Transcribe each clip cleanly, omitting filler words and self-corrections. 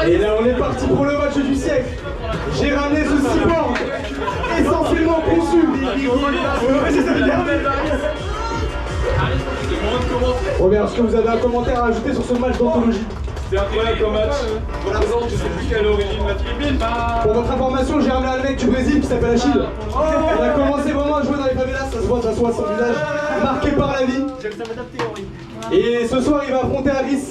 Et là on est parti pour le match du siècle. J'ai ramené ce cyborg essentiellement conçu. Robert, est-ce que vous avez un commentaire à ajouter sur ce match d'anthologie? C'est incroyable comme match. Pour l'instant, je sais plus quelle origine la tribune. Pour votre information, j'ai ramené un mec du Brésil qui s'appelle Achille. Il a commencé vraiment à jouer dans les favelas, ça se voit de toute façon à son visage, marqué par la vie. Et ce soir, il va affronter Harris,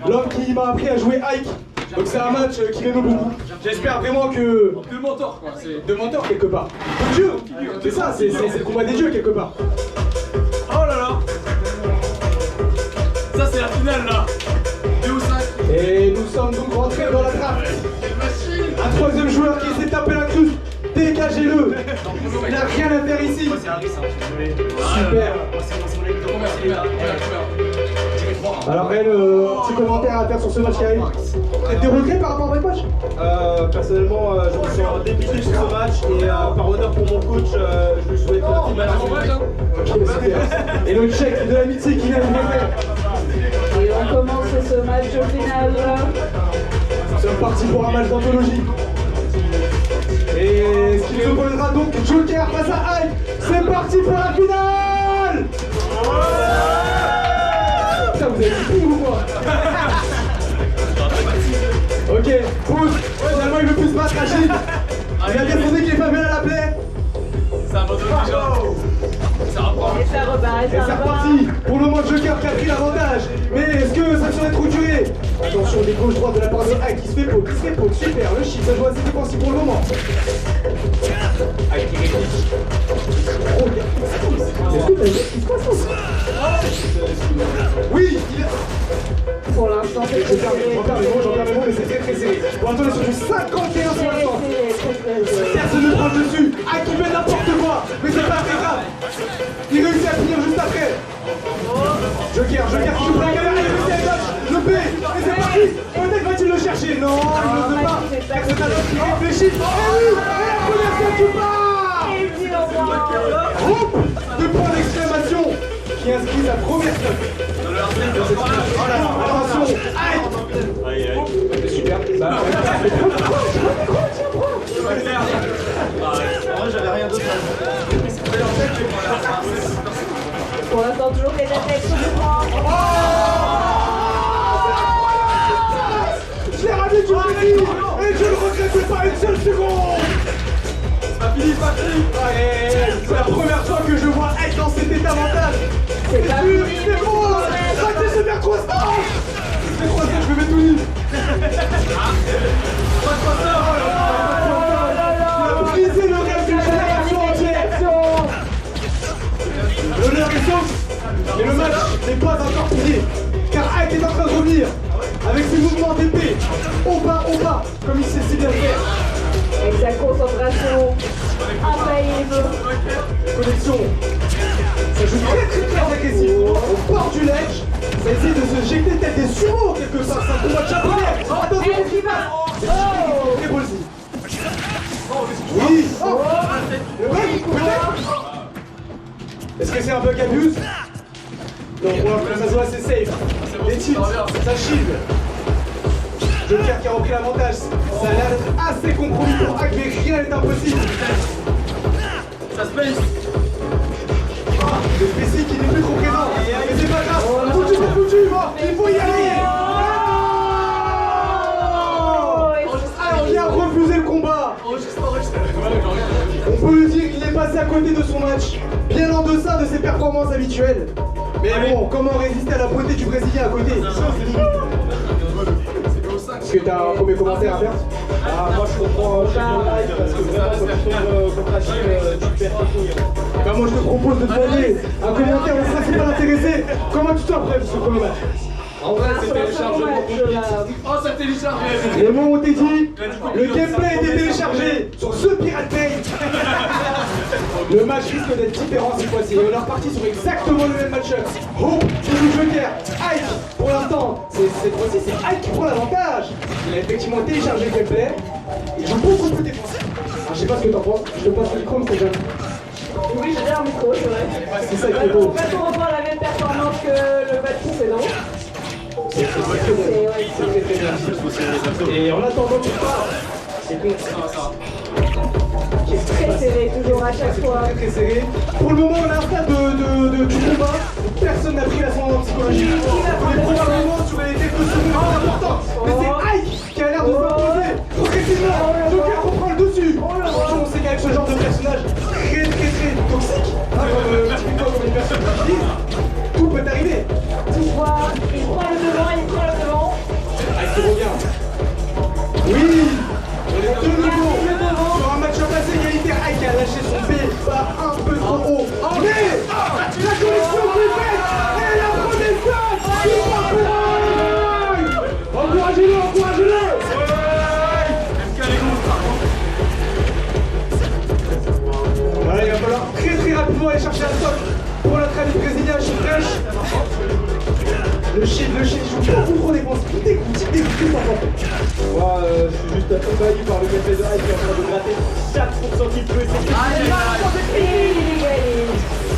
l'homme qui m'a appris à jouer Ike. Donc c'est un match qui m'aime beaucoup. J'espère vraiment que... Deux mentors quoi. De mentor quelque part. De dieu. C'est ça, c'est le combat des dieux quelque part. Oh là là. Ça c'est la finale là. 2 ou 5. Et nous sommes donc rentrés dans la draft. Un troisième joueur qui essaie de taper la cruz. Dégagez-le. Il n'a rien à faire ici. Super. Alors Ren, petit commentaire à faire sur ce match qui arrive. Des regrets par rapport à votre match? Personnellement, je me sens dépité sur ce match et par honneur pour mon coach, je lui souhaite un petit match. Ok, super. Et le check de l'amitié qui vient de faire. Et on commence ce match au final. Nous sommes partis pour un match d'anthologie. Et ce qui nous opposera donc Joker face à Ike. C'est parti pour la finale. Putain, vous avez dit ou quoi? Ok, pousse. Finalement il veut plus se battre Rachid. Il a bien pensé qu'il est pas à la plaie. Ça abandonne déjà. Ça reprend. Et ça rebat, Et c'est reparti. Pour le moment Joker qui a pris l'avantage. Mais est-ce que ça serait trop duré? Attention, les gauche-droite de la part de Ike qui se fait poke, super, le chiffre, ça joue assez défensif pour le moment. Ike qui réfléchit. Oh, est-ce que t'as vu ce qui se passe là? Oui, il a... pour l'instant, c'est J'en perds mes mots, mais c'est très serré. Bon, attendez, sur du 51 sur l'instant. Personne ne prend le dessus. Ike qui fait n'importe quoi, mais c'est pas très grave. Il réussit à finir juste après. Joker qui joue pour la galère, il réussit à gauche. Le P, et c'est parti. Peut-être va-t-il le chercher. Non, il n'ose pas. C'est un homme qui réfléchit. Et oui, et la première fois qui part. Groupe de points d'exclamation qui inscrit sa première stop. Attention, aïe. C'est super. J'avais rien d'autre pour l'instant, toujours les attaques sur le point. Je l'ai ramené du Brésil et je ne regrette pas une seule seconde. C'est pas fini. C'est la première fois que je vois Ike dans cet état mental. C'est pas fini. C'est bon. Arrêtez de se faire trop stage. C'est trop stage, je me mets tout nu. Il a brisé le rêve d'une génération entière. L'honneur est sauf, mais le match n'est pas encore fini, car Ike est en train de revenir avec ses mouvements d'épée, au bas, comme il sait si bien faire. Avec sa concentration infaillible. Connexion, ça joue très agressif, au bord du ledge, ça essaie de se jeter tête des sumo quelque part, c'est un combat de japonais. Attention, Elle qui va. c'est très ballsy. Oui, le mec, peut-être. Est-ce que c'est un bug abuse? Non, pour l'instant ça soit assez safe. Les titres, ça shield. Joker qui a repris l'avantage. Ça a l'air d'être assez compromis pour Ike, mais rien n'est impossible. Suspense. Le spécifique qui n'est plus trop présent. Mais c'est pas grave. Foutu pour foutu. Il faut y aller. Alors il a refusé le combat. On peut le dire, il est passé à côté de son match, bien en deçà de ses performances habituelles. Mais bon, comment résister à la beauté du Brésilien à côté? Est-ce que t'as un premier commentaire à faire? moi je comprends parce que vraiment quand tu tombes contre Achille, tu perds tes couilles. Bah moi je te propose de te donner un commentaire au principal intéressé. Comment tu sens après ce premier match? En vrai, c'est téléchargement compliqué. Oh, ça télécharge. Les mots ont été dit, le gameplay a été téléchargé sur The Pirate Bay. Le match risque d'être différent cette fois-ci. On est reparti sur exactement le même match-up. Hope qui joue Joker, Ike. Pour l'instant, cette fois-ci, c'est Ike qui prend l'avantage. Il a effectivement téléchargé le gameplay. Il joue beaucoup plus défensif. Je sais pas ce que t'en penses. Je te passe le micro, mais c'est jeune. Oui, j'ai un micro, c'est vrai. C'est ça qui est beau. En fait, on reprend la même performance que le match précédent. C'est très très bien. Et en attendant qu'il parte, c'est con. Très serré, toujours à chaque fois. Très très serré. Pour le moment, on a un stade du combat. Personne n'a pris l'ascendant psychologique. On est probablement sur les quelques secondes importantes. Mais c'est Ike qui a l'air de se poser progressivement. Joker reprend le dessus. On sait qu'avec ce genre de personnage très toxique, typiquement comme les personnes qui disent, tout peut arriver. Tu vois, il prend le devant, il prend le devant. Ike qui revient. Oui. On est de nouveau sur un match passé égalité. Ike a lâché son B un peu trop haut. Mais la connexion est faite et la renaissance du Marseille. Encouragez-le, encouragez-le. Voilà, il va falloir très rapidement aller chercher un stock pour notre ami brésilien Chifresh. Le shit joue beaucoup trop défense. Tout est pas fort. Moi, je suis juste envahi par le gameplay de Hype qui est en train de gratter chaque pourcent qu'il peut.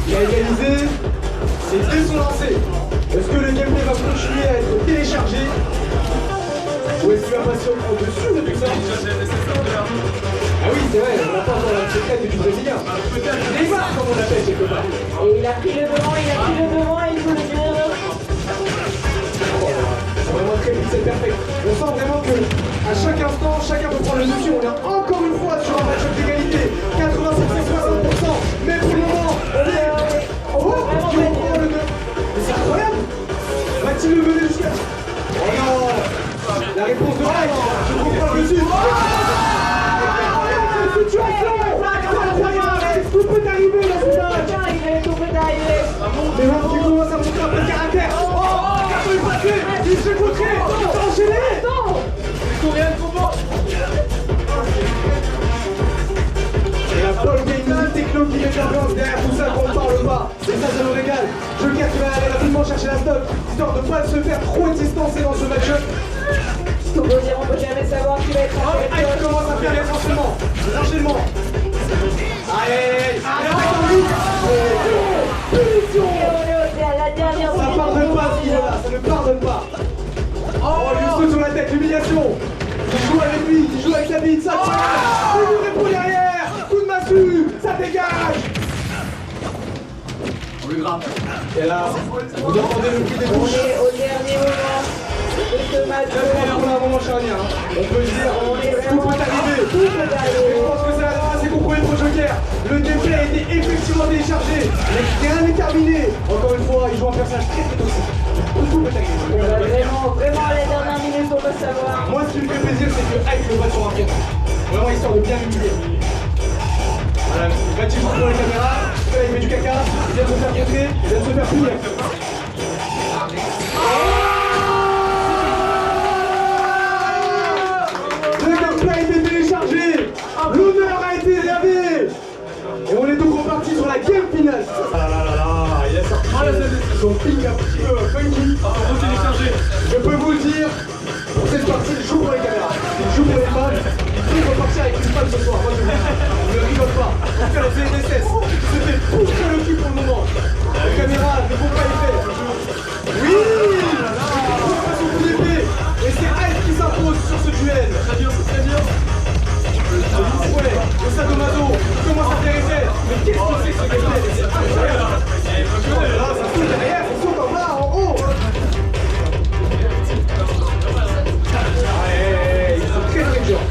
Il a égalisé. Les dés sont lancés. Est-ce que le gameplay va continuer à être téléchargé? Ou est-ce qu'il va passer au-dessus de tout ça? Ah oui, c'est vrai, on n'a pas encore la secrète du Brésilien. Neymar, comme on l'appelle quelque part. Et il a pris le devant, il faut le dire. C'est vraiment très vite, c'est parfait. On sent vraiment que à chaque instant, chacun peut prendre le dessus. On est encore une fois sur un match d'égalité. 80-60%. Mais pour le moment, on est... Oh, qui reprend le 2. Mais c'est incroyable. Va-t-il le mener jusqu'à... Oh non. La réponse de Mike. Je reprends le dessus. Quelle situation. Tout peut arriver dans ce match. Tout peut arriver. Mais là, tu commences à montrer un peu de caractère. Il est passé. Il se contrer. Il s'est enchaîné. Et la folle gaming techno qui met l'ambiance derrière tout ça qu'on ne parle pas. Et ça nous régale. Joker qui va aller rapidement chercher la stock, histoire de ne pas se faire trop distancer dans ce match-up. On peut jamais savoir qui va être en Il commence à faire les enchaînements. Allez, punition. la dernière Ça ne pardonne pas ce qu'il a là, ça ne pardonne pas. Oh, lui saute sur la tête, l'humiliation. Il joue avec lui, il joue avec sa bite, ça tire. Il lui répond derrière. Coup de massue, ça dégage. Et là, vous entendez le cri des On bouches. est au dernier moment de ce match. On a un moment charnière. On peut le dire, tout peut arriver. Tout peut arriver. Je pense que c'est assez compris pour Joker. Le gameplay a été effectivement téléchargé. Mais rien n'est terminé. Encore une fois, il joue un personnage très toxique. Tout peut arriver. On va vraiment à la dernière minute, on va savoir. Moi, ce qui me fait plaisir, c'est que Hype le bat sur un pied. Vraiment, histoire de bien l'humilier. Voilà, va-t-il pour les caméras. Là, il met du caca. Il vient de se faire contrer. Il vient de se faire punir. Le gameplay a été téléchargé. L'honneur a été réservé. Et on est donc reparti sur la game finale. Il a sorti son pic un petit peu funky. Je peux vous le dire, pour cette partie, il joue pour les caméras. Il joue pour les fans. Il peut repartir avec une femme ce soir. Moi, je ne rigole pas. En tout cas, la CNSS, c'était pousser le cul pour le moment. Les caméras ne vont pas y faire. Oui. Il faut pas son coup d'épée. Et c'est Hype qui s'impose sur ce duel. Très bien. Ouais, le sadomaso commence à faire effet. Mais qu'est-ce que c'est que ce gameplay? C'est incroyable. Là, ça saute derrière, ça saute en bas, en haut. Ouais, ils sont très durs.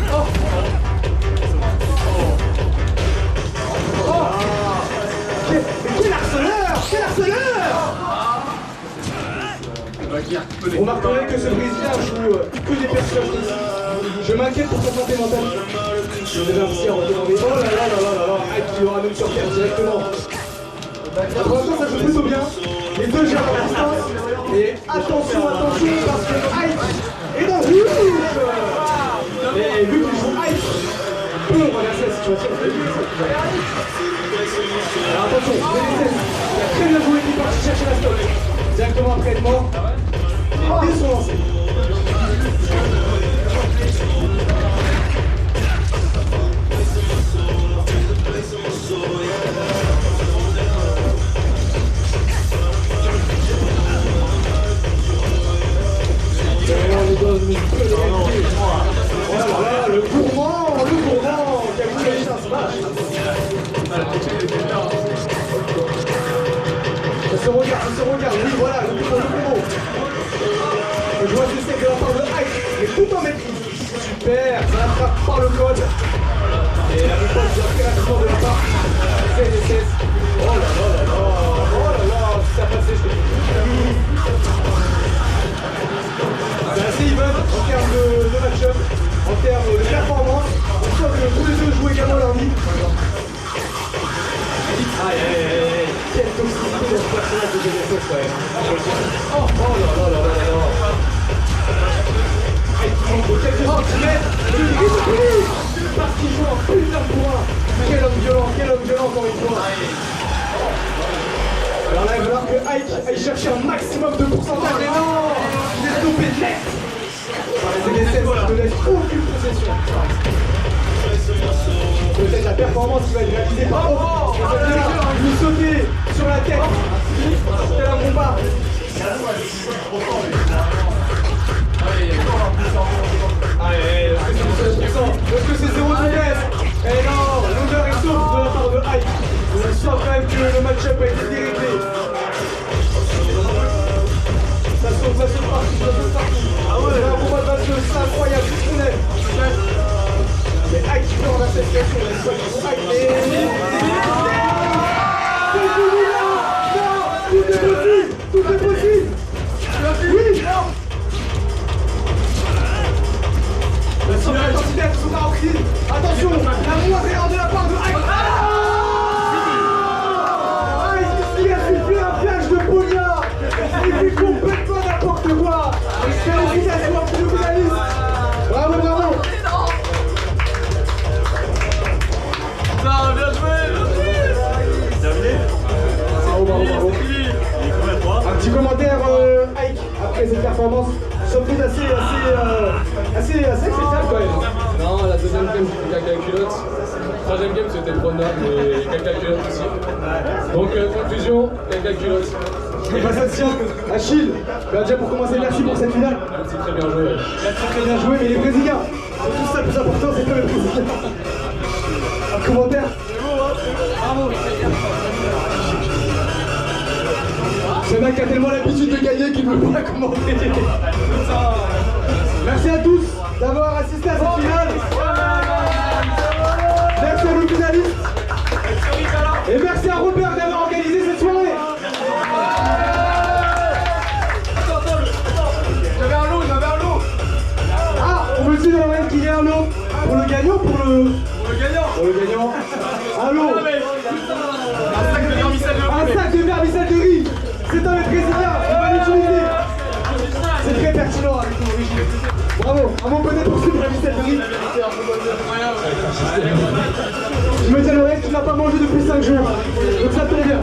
Mais quel harceleur. Vous remarquerez que ce Brésilien joue que des personnages toxiques. Je m'inquiète pour sa santé mentale. Je vais réussir à redemander. Oh là là, Hype qui l'aura même sur terre directement. Pour l'instant, ça joue plutôt bien. Les deux gèrent la distance. Et attention, parce que Hype est dans le rouge. Et vu qu'il joue Hype, on va lancer la situation. Alors attention, il a très bien joué, il est parti chercher la stock. Directement après être mort. Les dés sont lancés. On est dans une évité de Voilà, le gourmand, qui a voulu aller un smash. Ça se regarde, oui, voilà, le combo. Je vois ce sec de la part de Ike, mais tout en maîtrise. Super, ça attrape par le code. Et la réponse bien très rapidement de la part de CNSS. Oh là là, ça a passé, je te dis. C'est assez even en termes de match-up, en termes de performance. On sent que tous les deux jouent également leur vie. Aïe, quelle toxicité de ce personnage de GNSS quand même. Oh là. Quelques centimètres, parce qu'il joue en putain de points. Quel homme violent encore une fois. Alors là, il va falloir que Ike aille chercher un maximum de pourcentage. Mais non, il est stoppé net par les NSS, qui ne laisse aucune possession. Peut-être la performance qui va être réalisée par Off. Il lui sauter sur la tête. C'était un combat. Allez, est-ce que c'est 0 de baisse? Eh non, l'odeur est sauf de la part de Ike. On sent quand même que le match-up a été déréglé. Ça saute partout. Ah ouais, un combat de match, c'est incroyable, c'est ce qu'on aime. Mais Ike qui peut en cette situation, il soit pour Ike. Et... Tout est possible. Oui, non. L'intensité sous paroxysme. Attention, la moindre erreur de la part de Ike. Il a fait un flash de poignard. Il fait complètement n'importe quoi. Félicitations à tous les finalistes. Bravo. Putain, bien joué. Terminé. Bravo. Un petit commentaire, Ike, après cette performance, somme toute assez spéciale quand même. Non, la deuxième game, j'ai fait caca à culotte. Troisième game, c'était prenable, mais caca à culotte aussi. Donc, conclusion, caca à culotte. Passation, Achille, bah déjà pour commencer, merci pour cette finale. C'est très bien joué. Très bien joué, mais les Brésiliens, c'est tout ça le plus important, c'est pas les Brésiliens. Un commentaire. Bravo. Ce mec a tellement l'habitude de gagner qu'il ne peut pas commenter. Merci à tous d'avoir assisté à cette finale. Merci à nos finalistes. Et merci à Robert d'avoir organisé cette soirée. J'avais un lot. Ah, on me dit dans l'oreille qu'il y a un lot. Pour le gagnant, pour le gagnant. Un lot. Un sac de vermicelle de riz. Un sac de vermicelle de riz. C'est un brésilien, on va l'utiliser. C'est très pertinent avec l'origine. Bravo, à mon côté pour ce vermicelle de riz. Je me dis à l'oreille qu'il n'a pas mangé depuis 5 jours. Donc ça tombe bien.